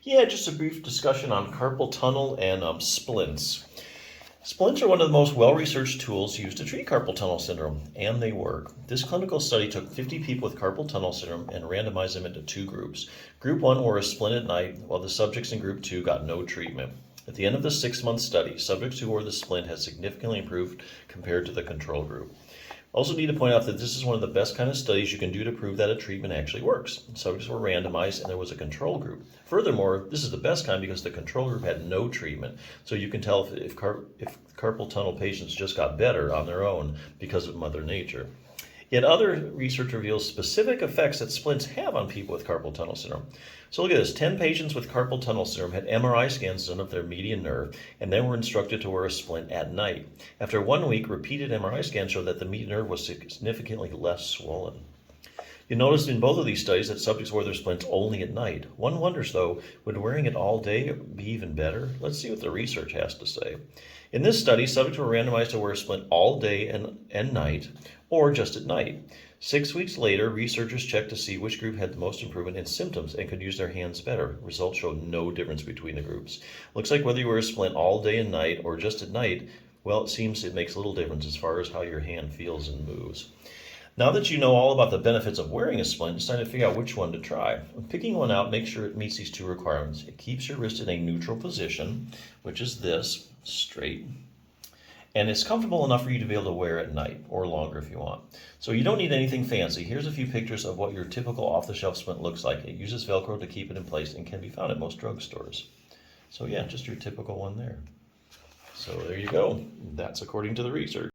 Yeah, just a brief discussion on carpal tunnel and splints. Splints are one of the most well-researched tools used to treat carpal tunnel syndrome, and they work. This clinical study took 50 people with carpal tunnel syndrome and randomized them into two groups. Group 1 wore a splint at night, while the subjects in Group 2 got no treatment. At the end of the 6-month study, subjects who wore the splint had significantly improved compared to the control group. Also need to point out that this is one of the best kind of studies you can do to prove that a treatment actually works. Subjects were randomized and there was a control group. Furthermore, this is the best kind because the control group had no treatment. So you can tell if carpal tunnel patients just got better on their own because of Mother Nature. Yet other research reveals specific effects that splints have on people with carpal tunnel syndrome. So look at this. 10 patients with carpal tunnel syndrome had MRI scans done of their median nerve and then were instructed to wear a splint at night. After 1 week, repeated MRI scans showed that the median nerve was significantly less swollen. You noticed in both of these studies that subjects wore their splints only at night. One wonders, though, would wearing it all day be even better? Let's see what the research has to say. In this study, subjects were randomized to wear a splint all day and night, or just at night. 6 weeks later, researchers checked to see which group had the most improvement in symptoms and could use their hands better. Results showed no difference between the groups. Looks like whether you wear a splint all day and night or just at night, well, it seems it makes little difference as far as how your hand feels and moves. Now that you know all about the benefits of wearing a splint, it's time to figure out which one to try. When picking one out, make sure it meets these two requirements. It keeps your wrist in a neutral position, which is this, straight, and it's comfortable enough for you to be able to wear at night or longer if you want. So you don't need anything fancy. Here's a few pictures of what your typical off-the-shelf splint looks like. It uses Velcro to keep it in place and can be found at most drugstores. So yeah, just your typical one there. So there you go. That's according to the research.